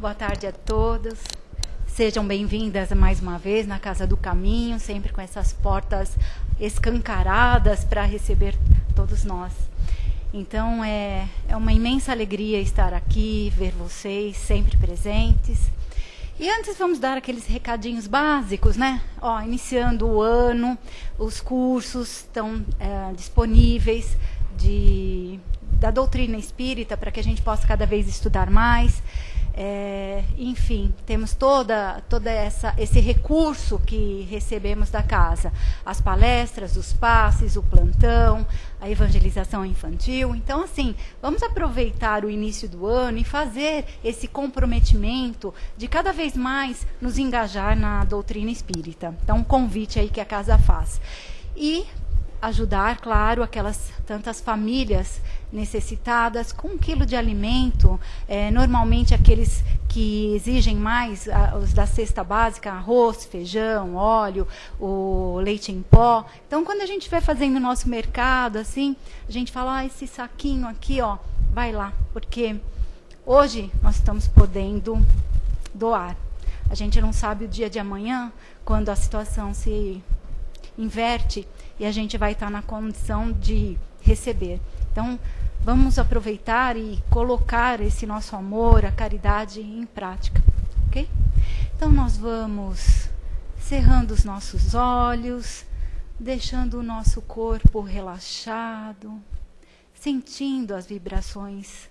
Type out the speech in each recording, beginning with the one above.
boa tarde a todos. Sejam bem-vindas mais uma vez na Casa do Caminho, sempre com essas portas escancaradas para receber todos nós. Então, é uma imensa alegria estar aqui, ver vocês sempre presentes. E antes vamos dar aqueles recadinhos básicos, né? Iniciando o ano, os cursos estão disponíveis da doutrina espírita para que a gente possa cada vez estudar mais. Enfim, temos toda esse recurso que recebemos da casa, as palestras, os passes, o plantão, a evangelização infantil. Então, assim, vamos aproveitar o início do ano e fazer esse comprometimento de cada vez mais nos engajar na doutrina espírita. Então, um convite aí que a casa faz. E ajudar, claro, aquelas tantas famílias necessitadas com 1 quilo de alimento, normalmente aqueles que exigem mais, os da cesta básica, arroz, feijão, óleo, o leite em pó. Então, quando a gente vai fazendo o nosso mercado, assim, a gente fala, esse saquinho aqui, vai lá, porque hoje nós estamos podendo doar. A gente não sabe o dia de amanhã, quando a situação se inverte, e a gente vai estar na condição de receber. Então, vamos aproveitar e colocar esse nosso amor, a caridade em prática, ok? Então, nós vamos cerrando os nossos olhos, deixando o nosso corpo relaxado, sentindo as vibrações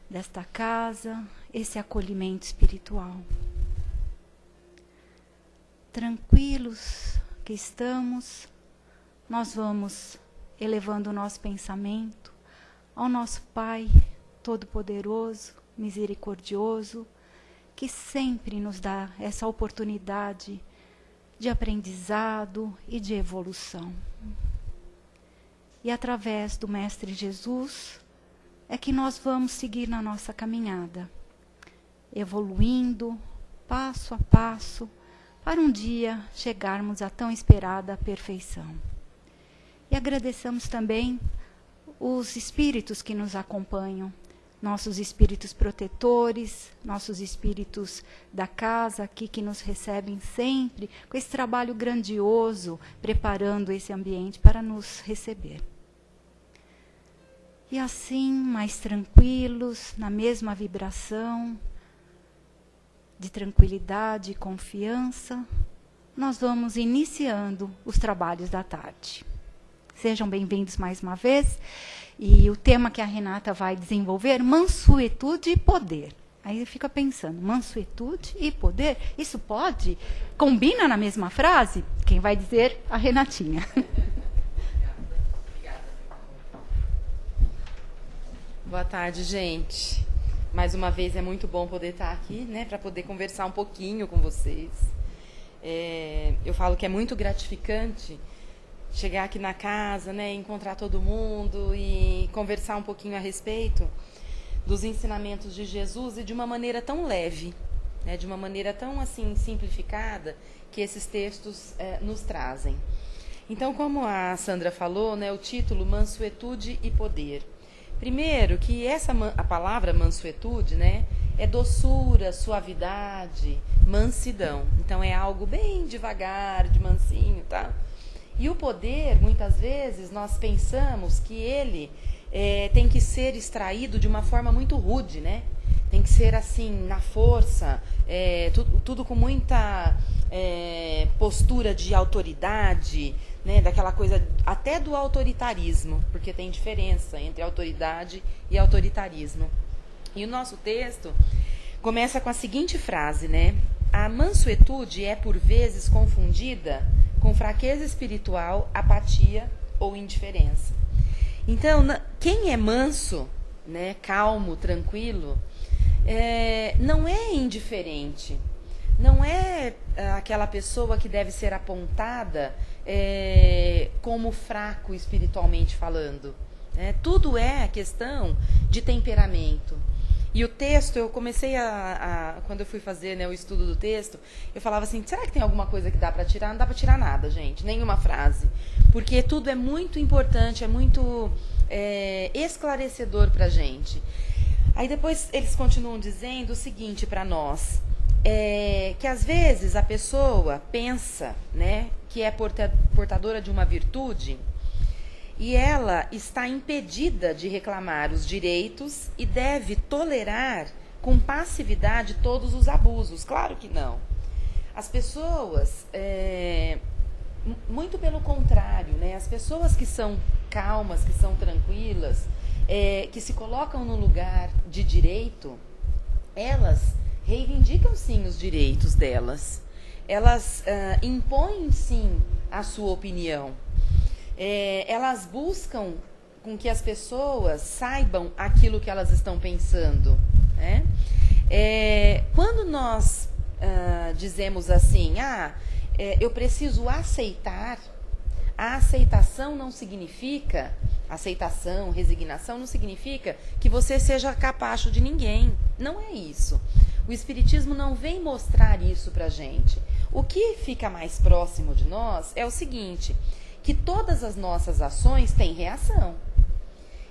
desta casa, esse acolhimento espiritual. Tranquilos que estamos, nós vamos elevando o nosso pensamento ao nosso Pai Todo-Poderoso, Misericordioso, que sempre nos dá essa oportunidade de aprendizado e de evolução. E através do Mestre Jesus é que nós vamos seguir na nossa caminhada, evoluindo passo a passo, para um dia chegarmos à tão esperada perfeição. E agradecemos também os espíritos que nos acompanham, nossos espíritos protetores, nossos espíritos da casa aqui que nos recebem sempre, com esse trabalho grandioso, preparando esse ambiente para nos receber. E assim, mais tranquilos, na mesma vibração, de tranquilidade e confiança, nós vamos iniciando os trabalhos da tarde. Sejam bem-vindos mais uma vez. E o tema que a Renata vai desenvolver, mansuetude e poder. Aí fica pensando, mansuetude e poder, isso pode? Combina na mesma frase? Quem vai dizer? A Renatinha. Obrigada. Boa tarde, gente. Mais uma vez é muito bom poder estar aqui, né, para poder conversar um pouquinho com vocês. Eu falo que é muito gratificante chegar aqui na casa, né, encontrar todo mundo e conversar um pouquinho a respeito dos ensinamentos de Jesus e de uma maneira tão leve, né, de uma maneira tão assim simplificada que esses textos nos trazem. Então, como a Sandra falou, né, o título Mansuetude e Poder. Primeiro, que a palavra mansuetude, né, é doçura, suavidade, mansidão. Então, é algo bem devagar, de mansinho, tá? E o poder, muitas vezes, nós pensamos que ele tem que ser extraído de uma forma muito rude, né? Tem que ser assim, na força, tudo com muita postura de autoridade, né, daquela coisa até do autoritarismo, porque tem diferença entre autoridade e autoritarismo. E o nosso texto começa com a seguinte frase, né? A mansuetude é por vezes confundida com fraqueza espiritual, apatia ou indiferença. Então, quem é manso, né, calmo, tranquilo, não é indiferente. Não é aquela pessoa que deve ser apontada como fraco espiritualmente falando. Tudo é questão de temperamento. E o texto, eu comecei quando eu fui fazer, né, o estudo do texto, eu falava assim, será que tem alguma coisa que dá para tirar? Não dá para tirar nada, gente, nenhuma frase. Porque tudo é muito importante, é muito esclarecedor para a gente. Aí depois eles continuam dizendo o seguinte para nós, que às vezes a pessoa pensa, né, que é portadora de uma virtude e ela está impedida de reclamar os direitos e deve tolerar com passividade todos os abusos. Claro que não. As pessoas, muito pelo contrário, né, as pessoas que são calmas, que são tranquilas, que se colocam no lugar de direito, elas reivindicam sim os direitos delas. Elas impõem sim a sua opinião. Elas buscam com que as pessoas saibam aquilo que elas estão pensando, né? Quando nós dizemos assim, eu preciso aceitar, a aceitação não significa, aceitação, resignação não significa que você seja capacho de ninguém. Não é isso. O Espiritismo não vem mostrar isso pra gente. O que fica mais próximo de nós é o seguinte, que todas as nossas ações têm reação.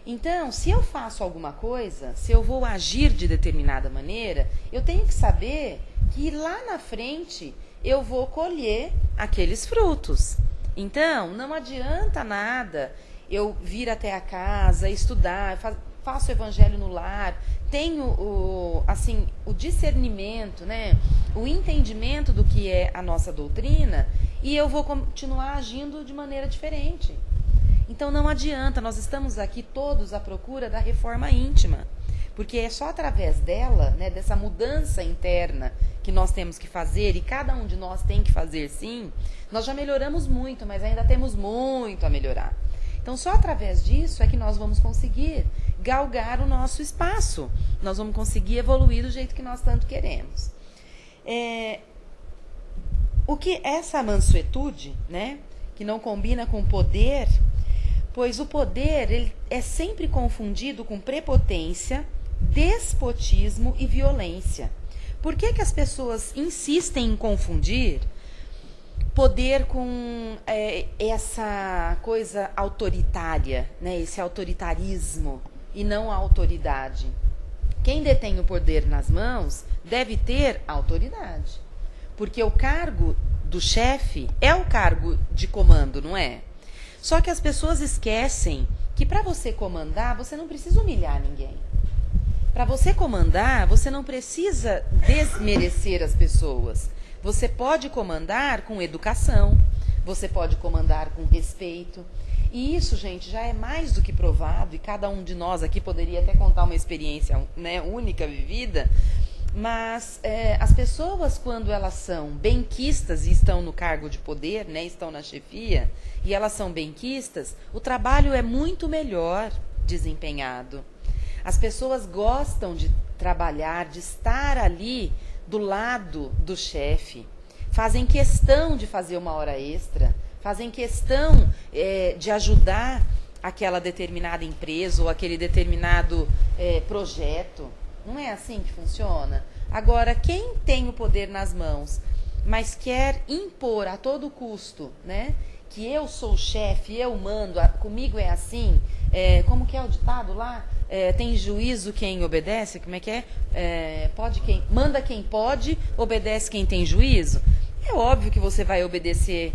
Então, se eu faço alguma coisa, se eu vou agir de determinada maneira, eu tenho que saber que lá na frente eu vou colher aqueles frutos. Então, não adianta nada eu vir até a casa, estudar, faço o evangelho no lar, tenho o discernimento, né, o entendimento do que é a nossa doutrina, e eu vou continuar agindo de maneira diferente. Então não adianta, nós estamos aqui todos à procura da reforma íntima, porque é só através dela, né, dessa mudança interna que nós temos que fazer, e cada um de nós tem que fazer sim. Nós já melhoramos muito, mas ainda temos muito a melhorar. Então só através disso é que nós vamos conseguir galgar o nosso espaço, nós vamos conseguir evoluir do jeito que nós tanto queremos. O que essa mansuetude, né, que não combina com poder, pois o poder ele é sempre confundido com prepotência, despotismo e violência. Por que as pessoas insistem em confundir poder com essa coisa autoritária, né, esse autoritarismo, e não a autoridade? Quem detém o poder nas mãos deve ter autoridade. Porque o cargo do chefe é o cargo de comando, não é? Só que as pessoas esquecem que para você comandar, você não precisa humilhar ninguém. Para você comandar, você não precisa desmerecer as pessoas. Você pode comandar com educação, você pode comandar com respeito. E isso, gente, já é mais do que provado, e cada um de nós aqui poderia até contar uma experiência, né, única, vivida. Mas as pessoas, quando elas são benquistas e estão no cargo de poder, né, estão na chefia, e elas são benquistas, o trabalho é muito melhor desempenhado. As pessoas gostam de trabalhar, de estar ali do lado do chefe, fazem questão de fazer uma hora extra, fazem questão de ajudar aquela determinada empresa ou aquele determinado projeto. Não é assim que funciona? Agora, quem tem o poder nas mãos, mas quer impor a todo custo, né, que eu sou o chefe, eu mando, comigo é assim, como que é o ditado lá? Tem juízo quem obedece, como é que é? Manda quem pode, obedece quem tem juízo. É óbvio que você vai obedecer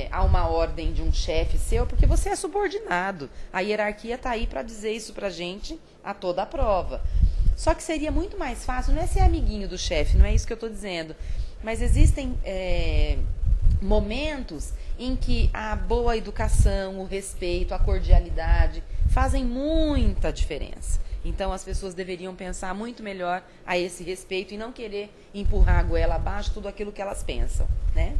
a uma ordem de um chefe seu, porque você é subordinado. A hierarquia está aí para dizer isso para a gente a toda a prova. Só que seria muito mais fácil, não é ser amiguinho do chefe, não é isso que eu estou dizendo, mas existem momentos em que a boa educação, o respeito, a cordialidade fazem muita diferença. Então as pessoas deveriam pensar muito melhor a esse respeito e não querer empurrar a goela abaixo tudo aquilo que elas pensam, né?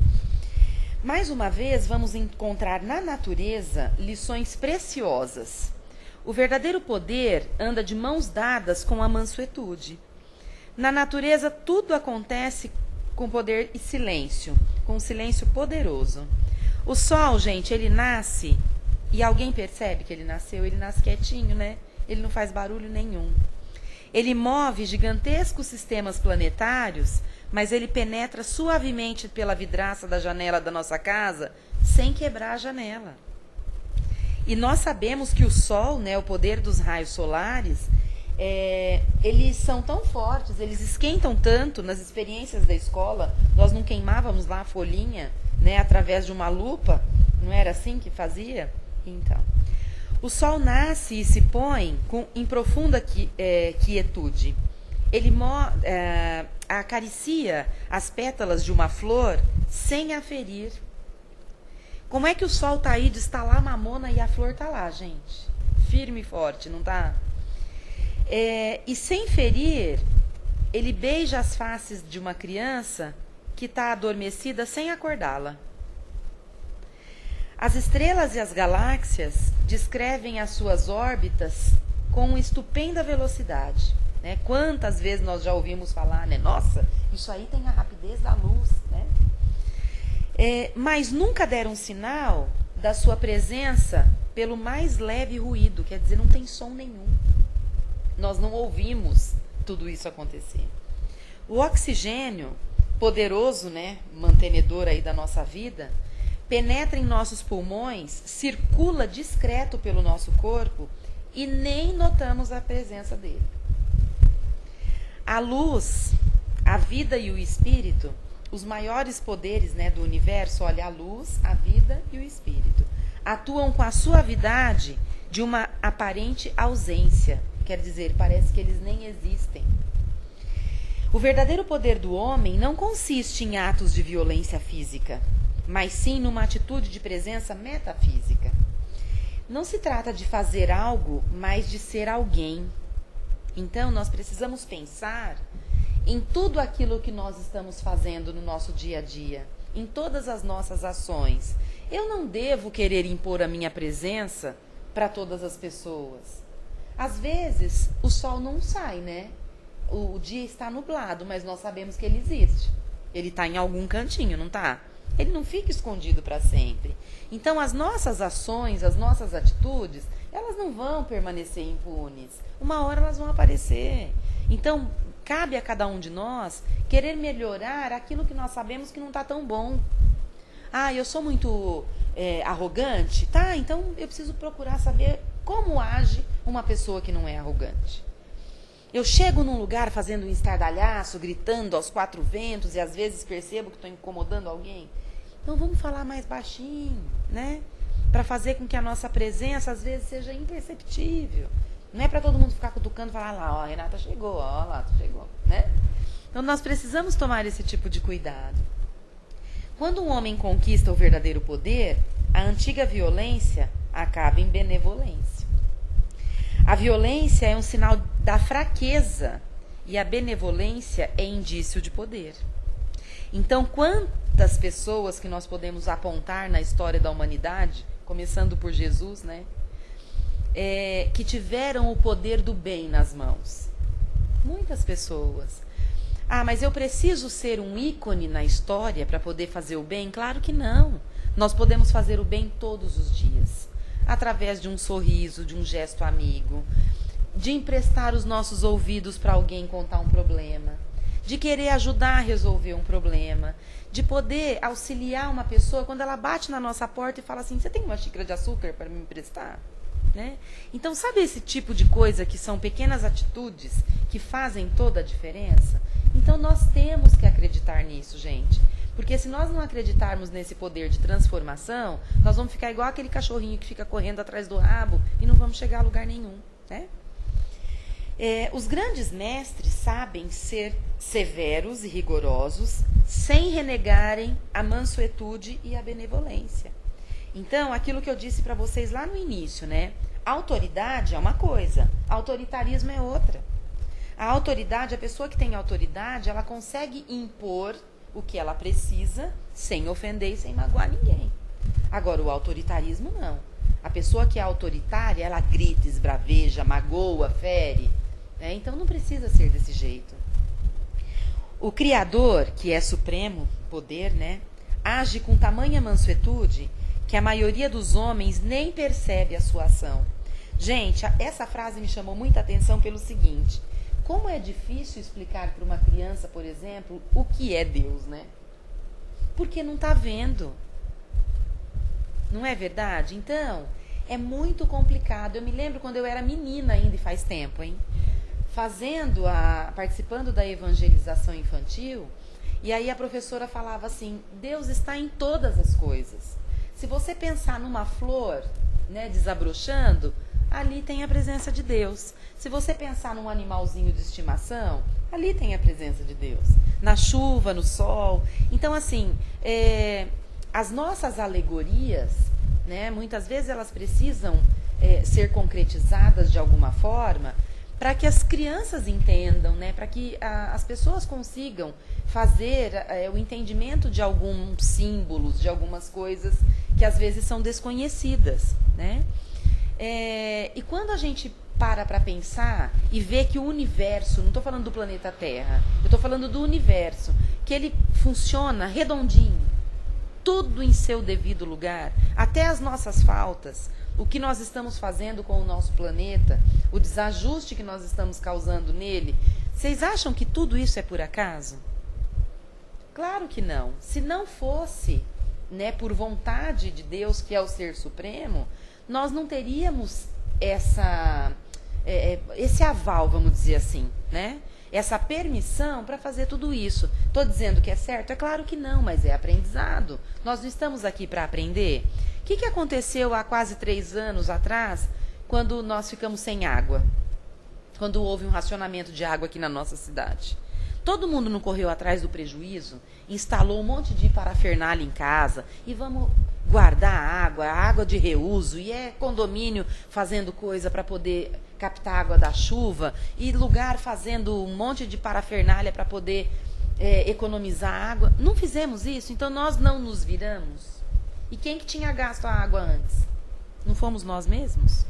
Mais uma vez, vamos encontrar na natureza lições preciosas. O verdadeiro poder anda de mãos dadas com a mansuetude. Na natureza, tudo acontece com poder e silêncio, com um silêncio poderoso. O sol, gente, ele nasce, e alguém percebe que ele nasceu? Ele nasce quietinho, né? Ele não faz barulho nenhum. Ele move gigantescos sistemas planetários, mas ele penetra suavemente pela vidraça da janela da nossa casa, sem quebrar a janela. E nós sabemos que o Sol, né, o poder dos raios solares, eles são tão fortes, eles esquentam tanto. Nas experiências da escola, nós não queimávamos lá a folhinha, né, através de uma lupa? Não era assim que fazia? Então, o sol nasce e se põe em profunda quietude. Ele acaricia as pétalas de uma flor sem a ferir. Como é que o sol está aí de estalar a mamona e a flor está lá, gente? Firme e forte, não está? E sem ferir, ele beija as faces de uma criança que está adormecida sem acordá-la. As estrelas e as galáxias descrevem as suas órbitas com estupenda velocidade. Né? Quantas vezes nós já ouvimos falar, né? Nossa, isso aí tem a rapidez da luz. Né? Mas nunca deram sinal da sua presença pelo mais leve ruído, quer dizer, não tem som nenhum. Nós não ouvimos tudo isso acontecer. O oxigênio, poderoso, né, mantenedor aí da nossa vida, penetra em nossos pulmões, circula discreto pelo nosso corpo e nem notamos a presença dele. A luz, a vida e o espírito, os maiores poderes, né, do universo, olha, a luz, a vida e o espírito, atuam com a suavidade de uma aparente ausência. Quer dizer, parece que eles nem existem. O verdadeiro poder do homem não consiste em atos de violência física, mas sim numa atitude de presença metafísica. Não se trata de fazer algo, mas de ser alguém. Então, nós precisamos pensar em tudo aquilo que nós estamos fazendo no nosso dia a dia, em todas as nossas ações. Eu não devo querer impor a minha presença para todas as pessoas. Às vezes, o sol não sai, né? O dia está nublado, mas nós sabemos que ele existe. Ele está em algum cantinho, não está? Ele não fica escondido para sempre. Então, as nossas ações, as nossas atitudes, elas não vão permanecer impunes. Uma hora elas vão aparecer. Então, cabe a cada um de nós querer melhorar aquilo que nós sabemos que não está tão bom. Ah, eu sou muito arrogante? Tá, então eu preciso procurar saber como age uma pessoa que não é arrogante. Eu chego num lugar fazendo um estardalhaço, gritando aos quatro ventos e às vezes percebo que estou incomodando alguém. Então vamos falar mais baixinho, né? Para fazer com que a nossa presença às vezes seja imperceptível. Não é para todo mundo ficar cutucando e falar lá, ó, a Renata chegou, ó, lá, tu chegou, né? Então nós precisamos tomar esse tipo de cuidado. Quando um homem conquista o verdadeiro poder, a antiga violência acaba em benevolência. A violência é um sinal da fraqueza e a benevolência é indício de poder. Então, quantas pessoas que nós podemos apontar na história da humanidade, começando por Jesus, né, que tiveram o poder do bem nas mãos? Muitas pessoas. Ah, mas eu preciso ser um ícone na história para poder fazer o bem? Claro que não. Nós podemos fazer o bem todos os dias. Através de um sorriso, de um gesto amigo, de emprestar os nossos ouvidos para alguém contar um problema, de querer ajudar a resolver um problema, de poder auxiliar uma pessoa quando ela bate na nossa porta e fala assim, você tem uma xícara de açúcar para me emprestar? Né? Então, sabe esse tipo de coisa que são pequenas atitudes que fazem toda a diferença? Então, nós temos que acreditar nisso, gente. Porque se nós não acreditarmos nesse poder de transformação, nós vamos ficar igual aquele cachorrinho que fica correndo atrás do rabo e não vamos chegar a lugar nenhum. Né? Os grandes mestres sabem ser severos e rigorosos sem renegarem a mansuetude e a benevolência. Então, aquilo que eu disse para vocês lá no início, né? Autoridade é uma coisa, autoritarismo é outra. A autoridade, a pessoa que tem autoridade, ela consegue impor o que ela precisa, sem ofender e sem magoar ninguém. Agora, o autoritarismo não. A pessoa que é autoritária, ela grita, esbraveja, magoa, fere. Né? Então, não precisa ser desse jeito. O Criador, que é supremo poder, né, age com tamanha mansuetude que a maioria dos homens nem percebe a sua ação. Gente, essa frase me chamou muita atenção pelo seguinte... Como é difícil explicar para uma criança, por exemplo, o que é Deus, né? Porque não está vendo. Não é verdade? Então, é muito complicado. Eu me lembro quando eu era menina ainda, e faz tempo, hein? participando da evangelização infantil, e aí a professora falava assim, Deus está em todas as coisas. Se você pensar numa flor, né, desabrochando, ali tem a presença de Deus. Se você pensar num animalzinho de estimação, ali tem a presença de Deus. Na chuva, no sol. Então, assim, as nossas alegorias, né, muitas vezes elas precisam ser concretizadas de alguma forma, para que as crianças entendam, né, para que as pessoas consigam fazer o entendimento de alguns símbolos, de algumas coisas que às vezes são desconhecidas, né? E quando a gente para pensar e vê que o universo, não estou falando do planeta Terra, eu estou falando do universo, que ele funciona redondinho, tudo em seu devido lugar, até as nossas faltas, o que nós estamos fazendo com o nosso planeta, o desajuste que nós estamos causando nele, vocês acham que tudo isso é por acaso? Claro que não. Se não fosse, né, por vontade de Deus, que é o Ser Supremo, nós não teríamos esse aval, vamos dizer assim, né? Essa permissão para fazer tudo isso. Estou dizendo que é certo? É claro que não, mas é aprendizado. Nós não estamos aqui para aprender. O que aconteceu há quase 3 anos atrás, quando nós ficamos sem água? Quando houve um racionamento de água aqui na nossa cidade. Todo mundo não correu atrás do prejuízo, instalou um monte de parafernália em casa e vamos guardar água de reuso, e condomínio fazendo coisa para poder captar água da chuva, e lugar fazendo um monte de parafernália para poder economizar água. Não fizemos isso, então nós não nos viramos. E quem que tinha gasto a água antes? Não fomos nós mesmos?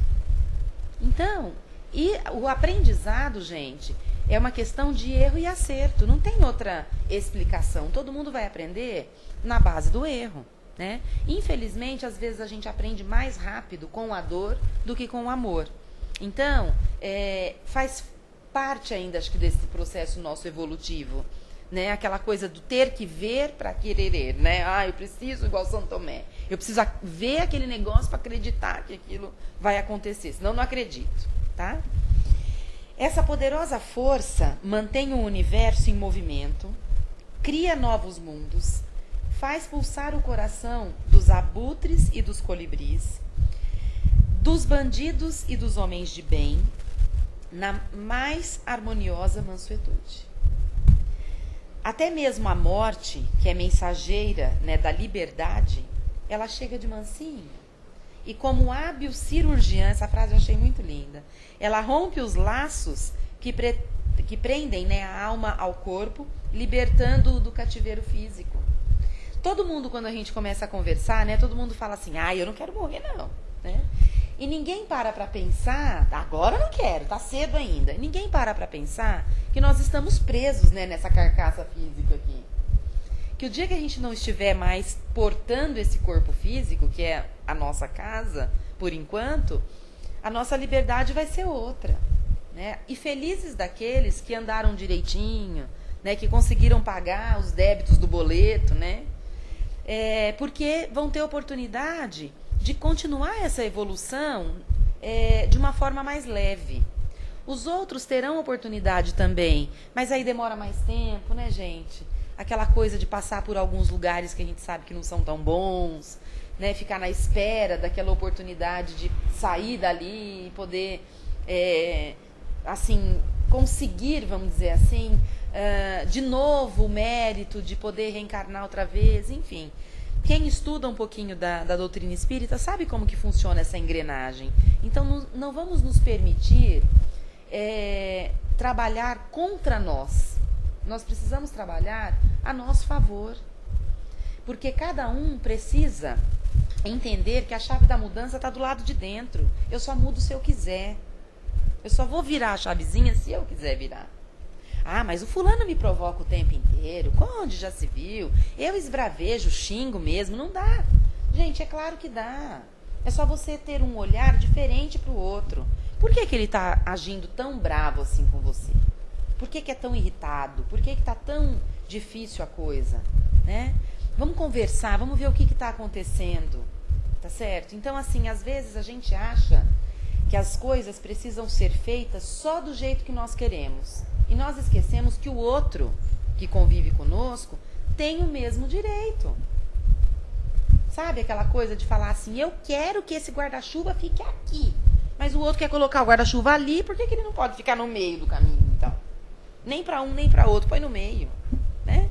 Então, e o aprendizado, gente, é uma questão de erro e acerto. Não tem outra explicação. Todo mundo vai aprender na base do erro, né? Infelizmente, às vezes a gente aprende mais rápido com a dor do que com o amor. Então, faz parte ainda, acho que, desse processo nosso evolutivo, né? Aquela coisa do ter que ver para querer, né? Eu preciso, igual São Tomé, eu preciso ver aquele negócio para acreditar que aquilo vai acontecer, senão não acredito, tá? Essa poderosa força mantém o universo em movimento, cria novos mundos, faz pulsar o coração dos abutres e dos colibris, dos bandidos e dos homens de bem, na mais harmoniosa mansuetude. Até mesmo a morte, que é mensageira, né, da liberdade, ela chega de mansinho. E como hábil cirurgiã, essa frase eu achei muito linda, ela rompe os laços que prendem, né, a alma ao corpo, libertando-o do cativeiro físico. Todo mundo, quando a gente começa a conversar, né, todo mundo fala assim, eu não quero morrer não, né? E ninguém para pensar, agora eu não quero, tá cedo ainda. Ninguém para pensar que nós estamos presos, né, nessa carcaça física aqui. Que o dia que a gente não estiver mais portando esse corpo físico, que é a nossa casa, por enquanto, a nossa liberdade vai ser outra, né? E felizes daqueles que andaram direitinho, né, que conseguiram pagar os débitos do boleto, né? Porque vão ter oportunidade de continuar essa evolução de uma forma mais leve. Os outros terão oportunidade também, mas aí demora mais tempo, né, gente? Aquela coisa de passar por alguns lugares que a gente sabe que não são tão bons, né? Ficar na espera daquela oportunidade de sair dali e poder, assim, conseguir, vamos dizer assim, de novo o mérito de poder reencarnar outra vez, enfim. Quem estuda um pouquinho da doutrina espírita sabe como que funciona essa engrenagem. Então, não vamos nos permitir trabalhar contra nós. Nós precisamos trabalhar a nosso favor. Porque cada um precisa entender que a chave da mudança está do lado de dentro. Eu só mudo se eu quiser. Eu só vou virar a chavezinha se eu quiser virar. Mas o fulano me provoca o tempo inteiro. Onde já se viu? Eu esbravejo, xingo mesmo. Não dá. Gente, é claro que dá. É só você ter um olhar diferente para o outro. Por que ele está agindo tão bravo assim com você? Por que é tão irritado? Por que está tão difícil a coisa? Né? Vamos conversar, vamos ver o que está acontecendo. Tá certo? Então, assim, às vezes a gente acha que as coisas precisam ser feitas só do jeito que nós queremos. E nós esquecemos que o outro que convive conosco tem o mesmo direito. Sabe aquela coisa de falar assim, eu quero que esse guarda-chuva fique aqui, mas o outro quer colocar o guarda-chuva ali, por que ele não pode ficar no meio do caminho, então? Nem para um, nem para outro, põe no meio, né?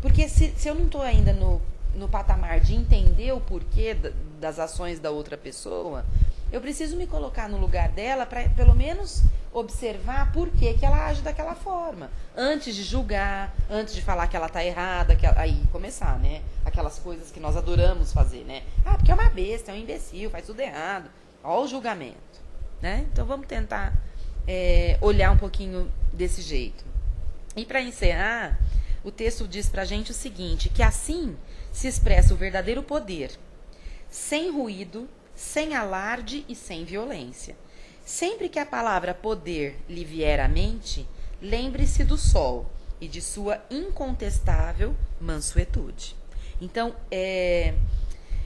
Porque se eu não estou ainda no patamar de entender o porquê das ações da outra pessoa, eu preciso me colocar no lugar dela para, pelo menos, observar por que ela age daquela forma. Antes de julgar, antes de falar que ela está errada, aí começar, né? Aquelas coisas que nós adoramos fazer, né? Ah, porque é uma besta, é um imbecil, faz tudo errado. Olha o julgamento, né? Então vamos tentar olhar um pouquinho desse jeito. E para encerrar, o texto diz para a gente o seguinte, que assim se expressa o verdadeiro poder, sem ruído, sem alarde e sem violência. Sempre que a palavra poder lhe vier à mente, lembre-se do sol e de sua incontestável mansuetude. Então,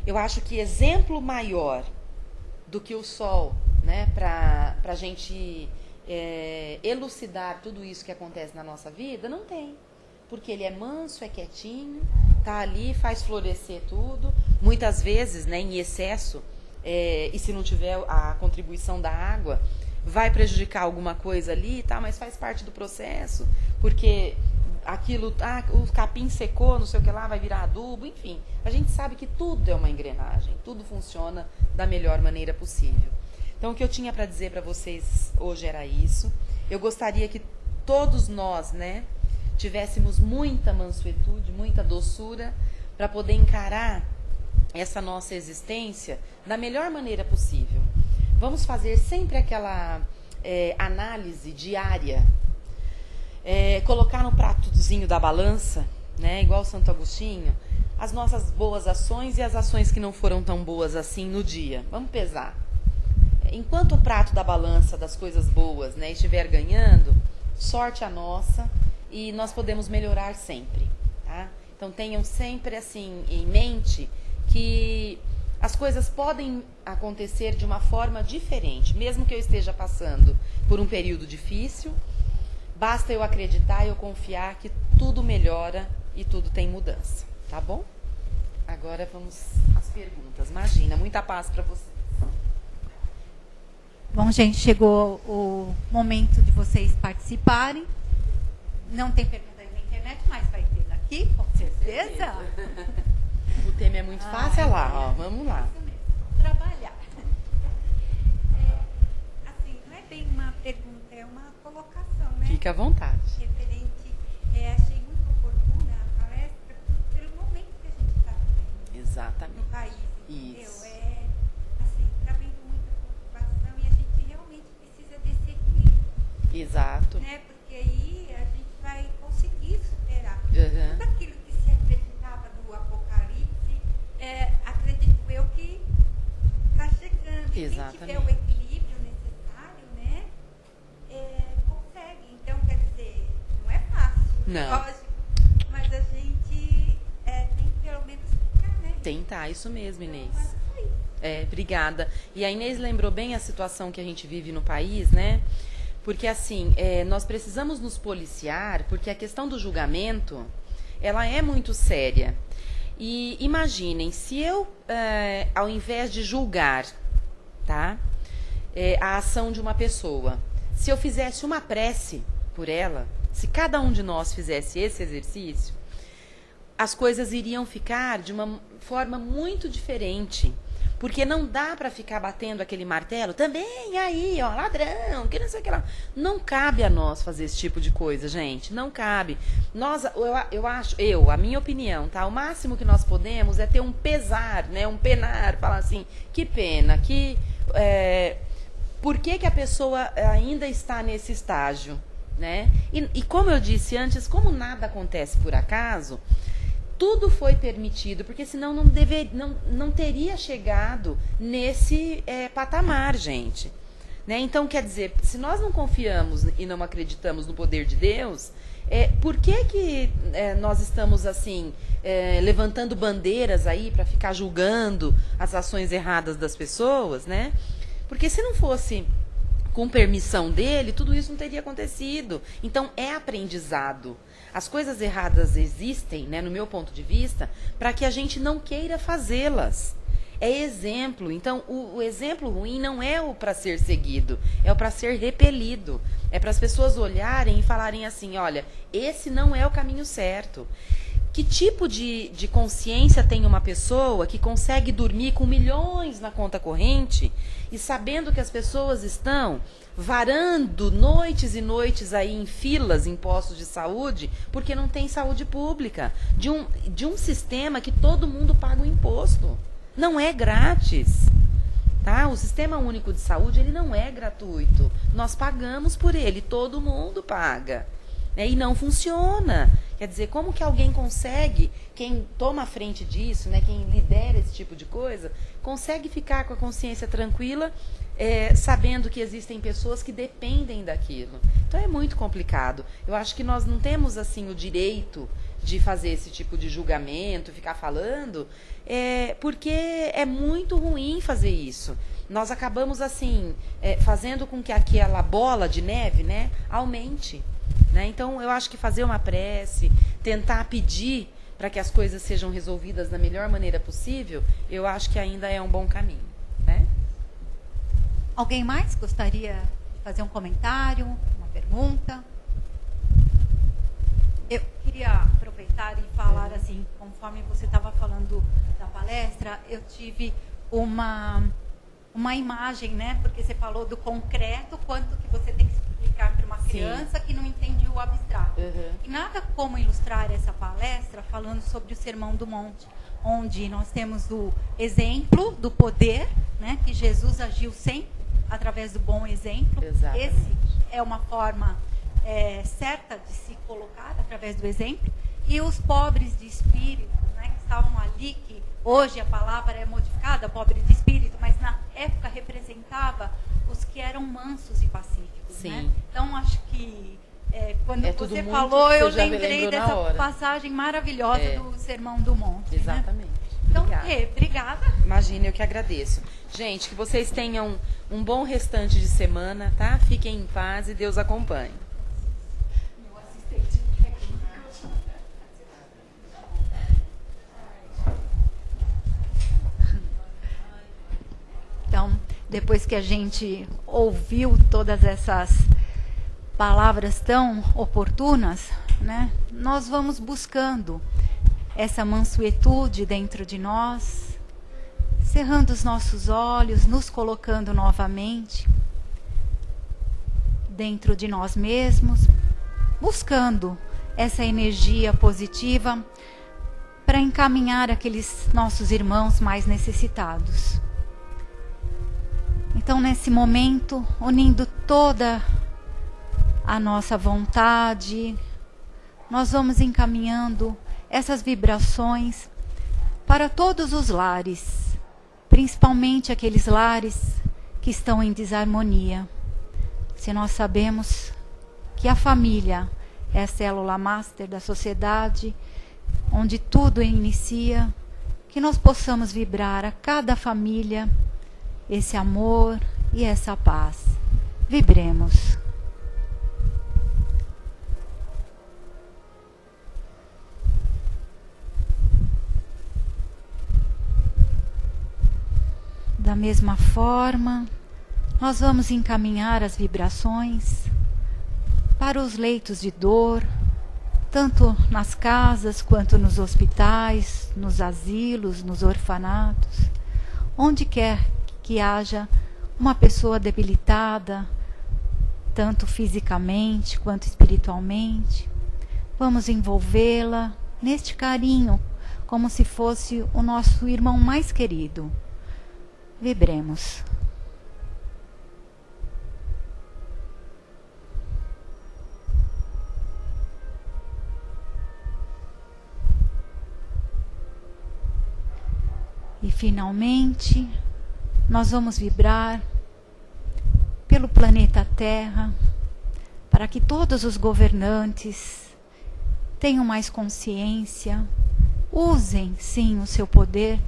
eu acho que exemplo maior do que o sol, né, para a gente elucidar tudo isso que acontece na nossa vida, não tem. Porque ele é manso, é quietinho, tá ali, faz florescer tudo. Muitas vezes, né, em excesso, e se não tiver a contribuição da água, vai prejudicar alguma coisa ali, tá? Mas faz parte do processo, porque aquilo, o capim secou, não sei o que lá, vai virar adubo, enfim. A gente sabe que tudo é uma engrenagem, tudo funciona da melhor maneira possível. Então, o que eu tinha para dizer para vocês hoje era isso. Eu gostaria que todos nós, né, tivéssemos muita mansuetude, muita doçura, para poder encarar essa nossa existência da melhor maneira possível. Vamos fazer sempre aquela análise diária, colocar no pratozinho da balança, né, igual Santo Agostinho, as nossas boas ações e as ações que não foram tão boas assim no dia. Vamos pesar. Enquanto o prato da balança das coisas boas, né, estiver ganhando, sorte a nossa, e nós podemos melhorar sempre, tá? Então tenham sempre assim em mente que as coisas podem acontecer de uma forma diferente, mesmo que eu esteja passando por um período difícil, basta eu acreditar e eu confiar que tudo melhora e tudo tem mudança, tá bom? Agora vamos às perguntas. Imagina, muita paz para vocês. Bom, gente, chegou o momento de vocês participarem. Não tem pergunta aí na internet, mas vai ter daqui, com certeza. O tema é muito fácil, olha lá, ó, vamos lá. Isso mesmo, trabalhar. Assim, não é bem uma pergunta, é uma colocação, né? Fique à vontade. Referente, achei muito oportuna a palestra pelo momento que a gente está vivendo. Exatamente. No país, entendeu? Isso. Assim, está vendo muita preocupação e a gente realmente precisa desse equilíbrio. Exato. Né? Porque aí a gente vai conseguir superar Uhum. tudo aquilo que se acreditava do apocalipse, acredito eu que está chegando. E Exatamente. quem tiver o equilíbrio necessário, né, consegue. Então, quer dizer, não é fácil, Não. lógico, mas a gente tem que pelo menos ficar, né? Tentar, isso mesmo, Inês. Então, mas foi. Obrigada. E a Inês lembrou bem a situação que a gente vive no país, né? Porque, assim, nós precisamos nos policiar, porque a questão do julgamento, ela é muito séria. E imaginem, se eu, ao invés de julgar, tá, a ação de uma pessoa, se eu fizesse uma prece por ela, se cada um de nós fizesse esse exercício, as coisas iriam ficar de uma forma muito diferente. Porque não dá para ficar batendo aquele martelo, também aí, ó, ladrão, que não sei o que lá. Não cabe a nós fazer esse tipo de coisa, gente, não cabe. Nós, a minha opinião, tá? O máximo que nós podemos é ter um pesar, né, um penar, falar assim, que pena, por que a pessoa ainda está nesse estágio, né? E como eu disse antes, como nada acontece por acaso, tudo foi permitido, porque senão não teria chegado nesse patamar, gente. Né? Então, quer dizer, se nós não confiamos e não acreditamos no poder de Deus, por que nós estamos assim, levantando bandeiras aí para ficar julgando as ações erradas das pessoas, né? Porque se não fosse com permissão dele, tudo isso não teria acontecido. Então, é aprendizado. As coisas erradas existem, né, no meu ponto de vista, para que a gente não queira fazê-las. É exemplo. Então, o exemplo ruim não é o para ser seguido, é o para ser repelido. É para as pessoas olharem e falarem assim, olha, esse não é o caminho certo. Que tipo de consciência tem uma pessoa que consegue dormir com milhões na conta corrente e sabendo que as pessoas estão varando noites e noites aí em filas em postos de saúde porque não tem saúde pública, de um sistema que todo mundo paga o imposto. Não é grátis. Tá? O Sistema Único de Saúde, ele não é gratuito. Nós pagamos por ele, todo mundo paga. Né? E não funciona. Quer dizer, como que alguém consegue, quem toma a frente disso, né, quem lidera esse tipo de coisa, consegue ficar com a consciência tranquila, sabendo que existem pessoas que dependem daquilo. Então é muito complicado. Eu acho que nós não temos assim o direito de fazer esse tipo de julgamento, ficar falando, porque é muito ruim fazer isso. Nós acabamos assim fazendo com que aquela bola de neve, né, aumente. Né? Então, eu acho que fazer uma prece, tentar pedir para que as coisas sejam resolvidas da melhor maneira possível, eu acho que ainda é um bom caminho. Né? Alguém mais gostaria de fazer um comentário, uma pergunta? Eu queria aproveitar e falar assim, conforme você estava falando da palestra, eu tive uma imagem, né? Porque você falou do concreto, quanto que você tem que explicar para uma criança que não entende o abstrato. E nada como ilustrar essa palestra falando sobre o Sermão do Monte, onde nós temos o exemplo do poder, né? Que Jesus agiu sempre através do bom exemplo. Exatamente. Esse é uma forma certa de se colocar através do exemplo. E os pobres de espírito, né? Que estavam ali, que hoje a palavra é modificada, pobre de espírito, mas na época representava os que eram mansos e pacíficos. Sim. Né? Então, acho que quando você muito, falou, eu você já me lembrei lembrou dessa na hora. passagem maravilhosa do Sermão do Monte. Exatamente. Né? Então, Obrigada. Obrigada. Imagina, eu que agradeço. Gente, que vocês tenham um bom restante de semana, tá? Fiquem em paz e Deus acompanhe. Então, depois que a gente ouviu todas essas palavras tão oportunas, né, nós vamos buscando essa mansuetude dentro de nós, cerrando os nossos olhos, nos colocando novamente dentro de nós mesmos, buscando essa energia positiva para encaminhar aqueles nossos irmãos mais necessitados. Então, nesse momento, unindo toda a nossa vontade, nós vamos encaminhando essas vibrações para todos os lares, principalmente aqueles lares que estão em desarmonia. Se nós sabemos que a família é a célula master da sociedade, onde tudo inicia, que nós possamos vibrar a cada família esse amor e essa paz. Vibremos. Da mesma forma, nós vamos encaminhar as vibrações para os leitos de dor, tanto nas casas quanto nos hospitais, nos asilos, nos orfanatos, onde quer que haja uma pessoa debilitada, tanto fisicamente quanto espiritualmente. Vamos envolvê-la neste carinho, como se fosse o nosso irmão mais querido. Vibremos. E finalmente, nós vamos vibrar pelo planeta Terra, para que todos os governantes tenham mais consciência, usem sim o seu poder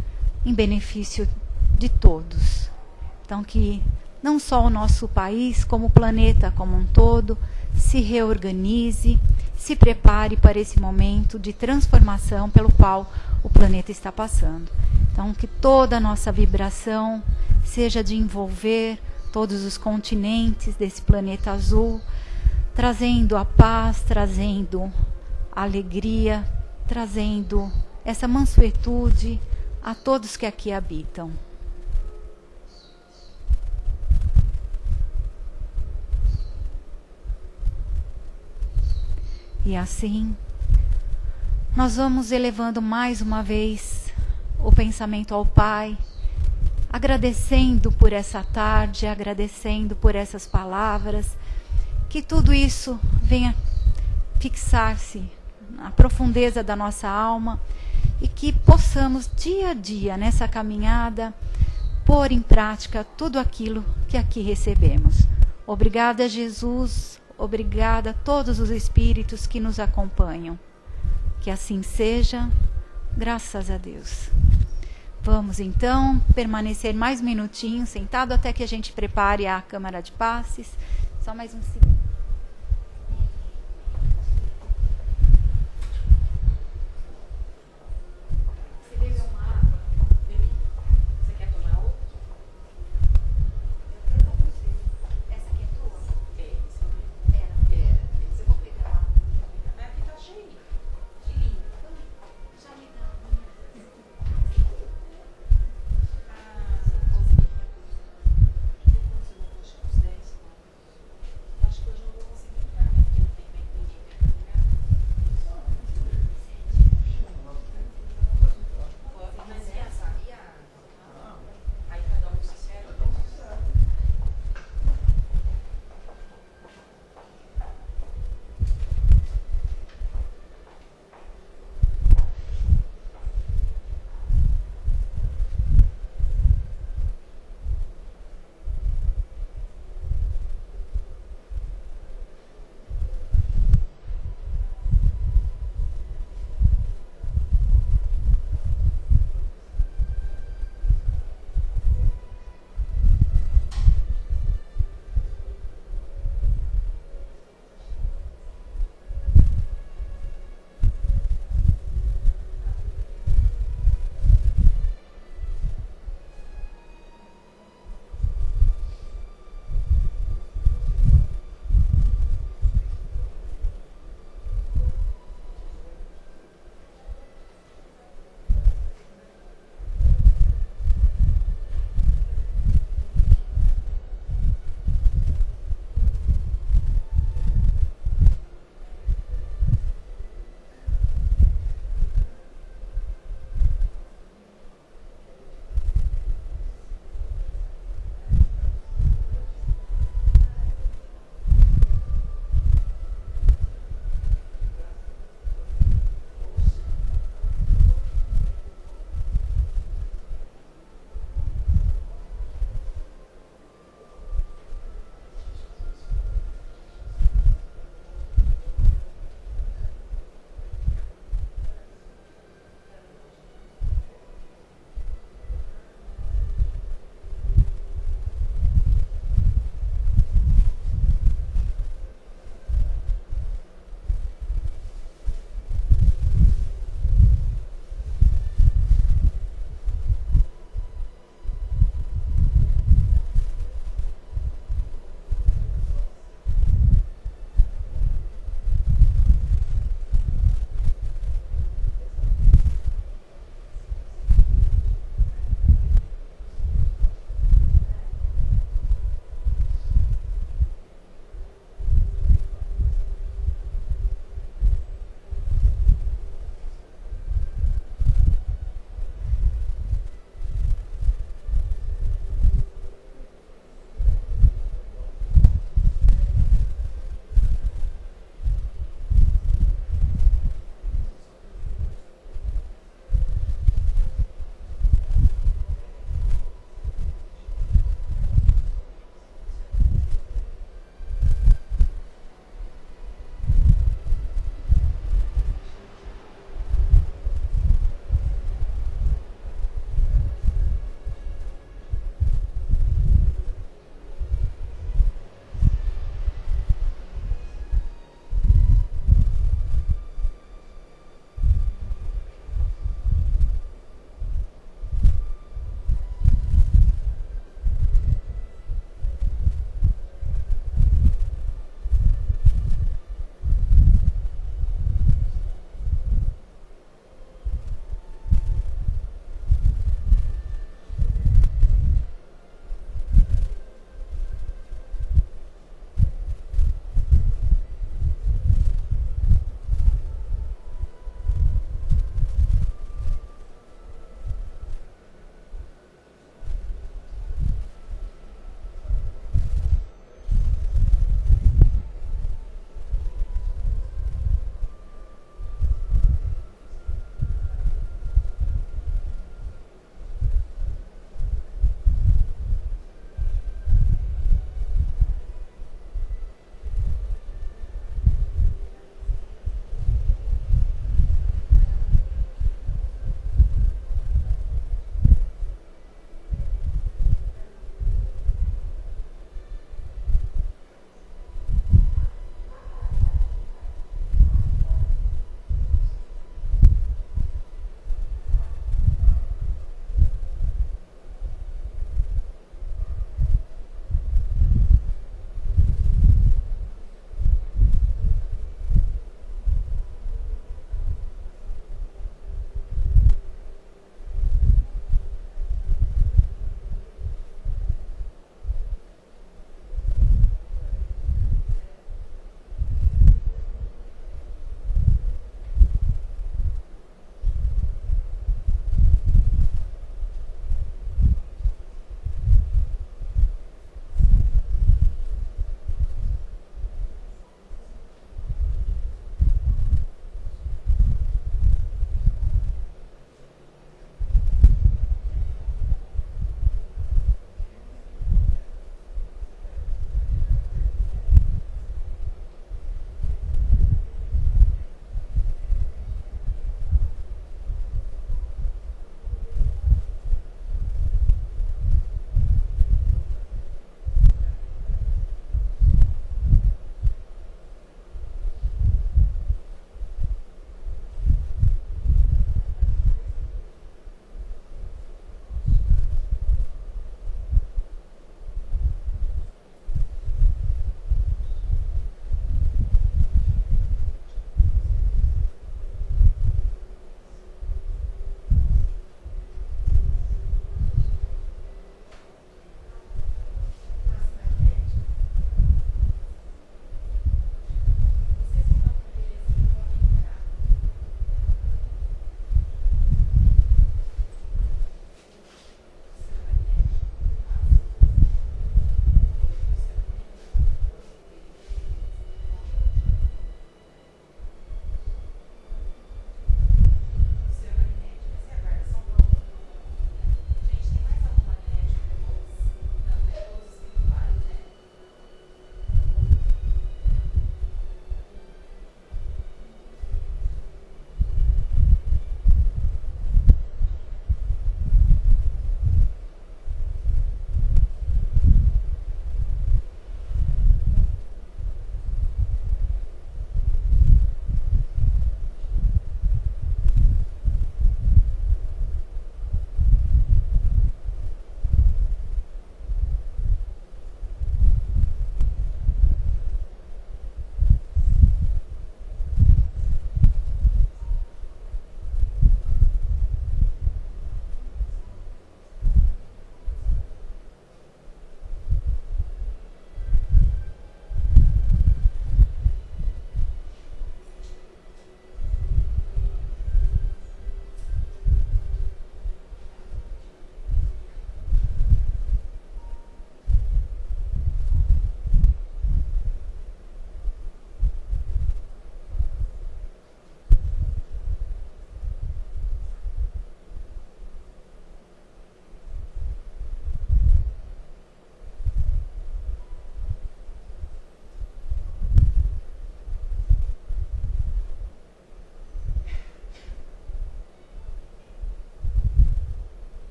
em benefício de todos. Então, que não só o nosso país, como o planeta como um todo, se reorganize, se prepare para esse momento de transformação pelo qual o planeta está passando. Então, que toda a nossa vibração seja de envolver todos os continentes desse planeta azul, trazendo a paz, trazendo a alegria, trazendo essa mansuetude a todos que aqui habitam. E assim, nós vamos elevando mais uma vez o pensamento ao Pai, agradecendo por essa tarde, agradecendo por essas palavras, que tudo isso venha fixar-se na profundeza da nossa alma e que possamos dia a dia nessa caminhada pôr em prática tudo aquilo que aqui recebemos. Obrigada, Jesus. Obrigada a todos os espíritos que nos acompanham. Que assim seja, graças a Deus. Vamos então permanecer mais um minutinho sentado até que a gente prepare a câmara de passes. Só mais um segundo. Você bebeu uma água? Bebi. Você quer tomar outra? Essa aqui é tua? É, isso mesmo. É. Você vai pegar. Mas aqui tá cheio. Que lindo. Já me dá a minha. Depois eu vou puxar os 10. Acho que eu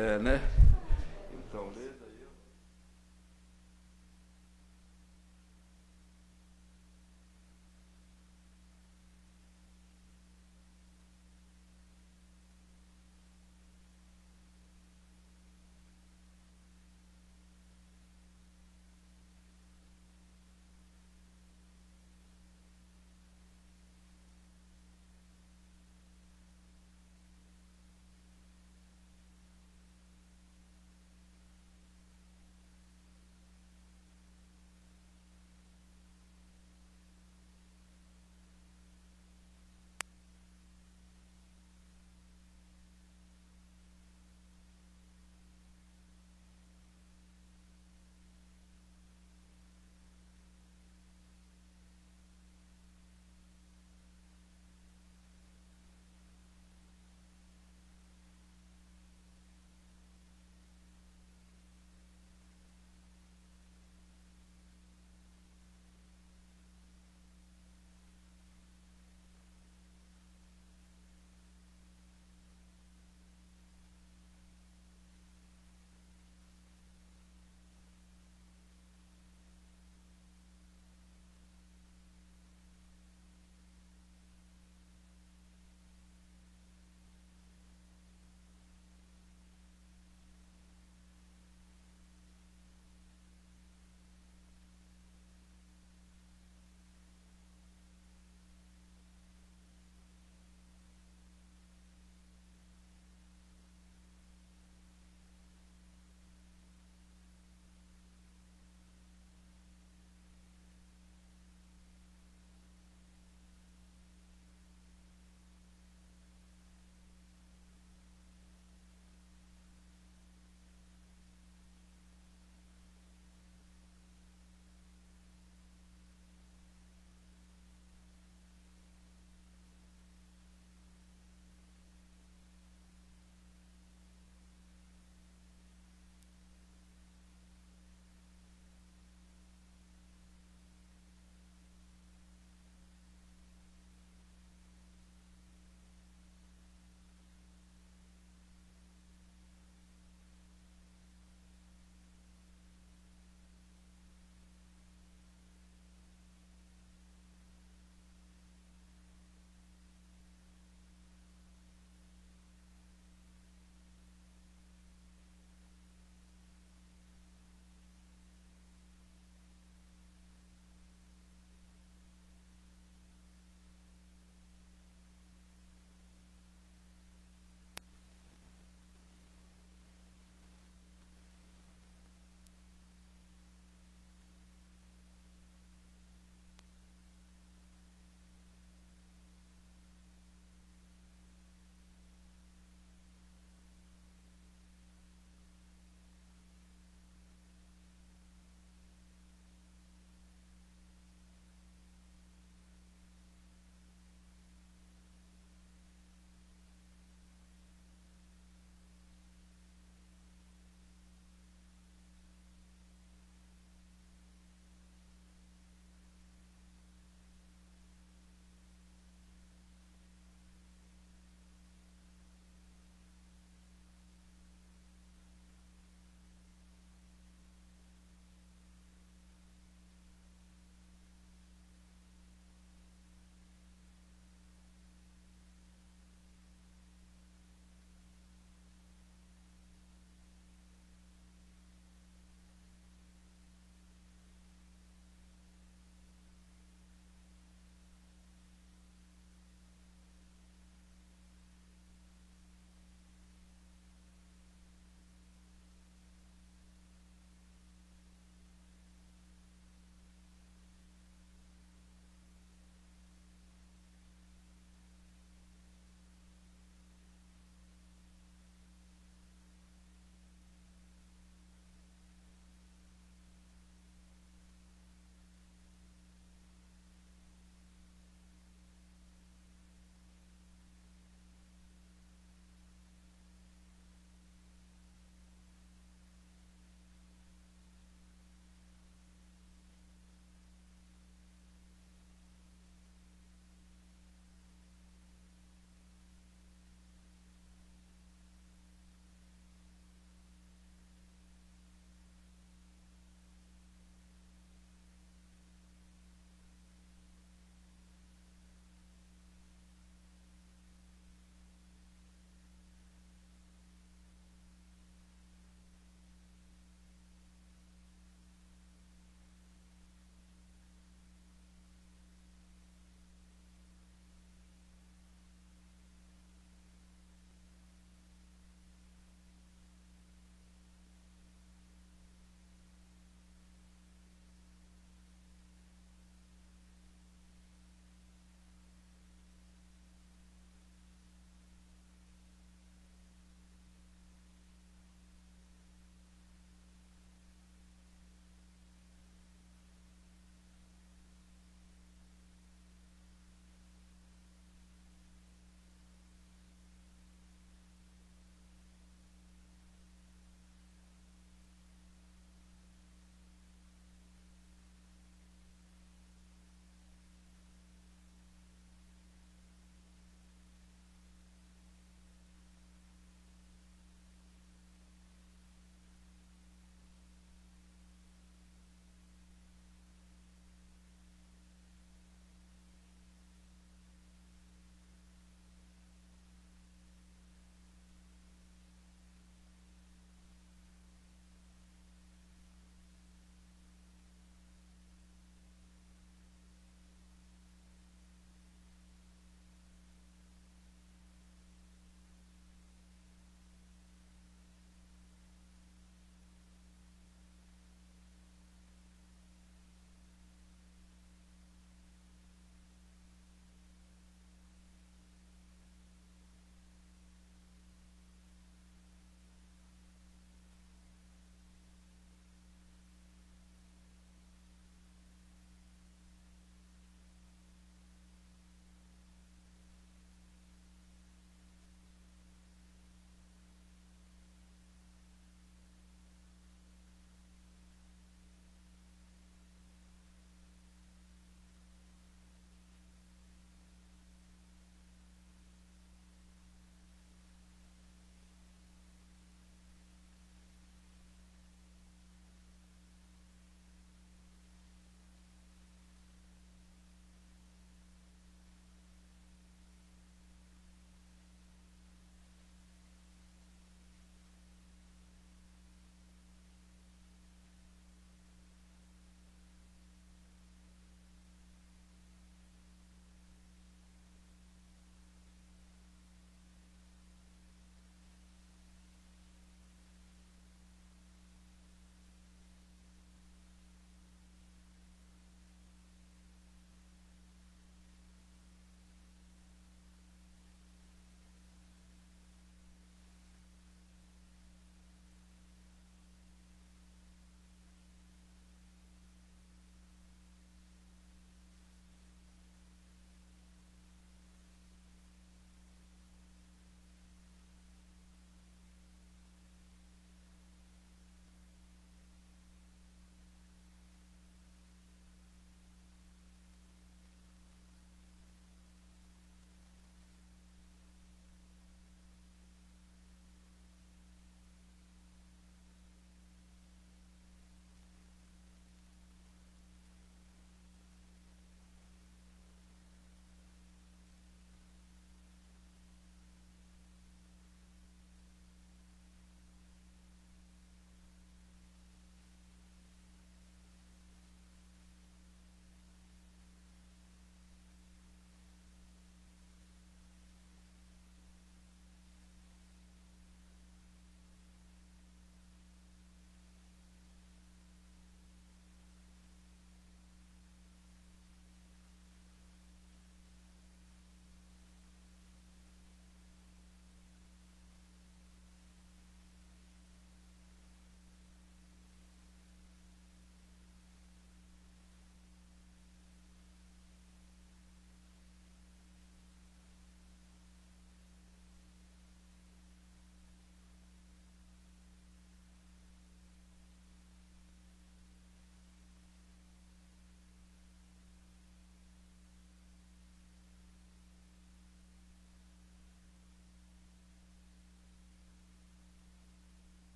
né?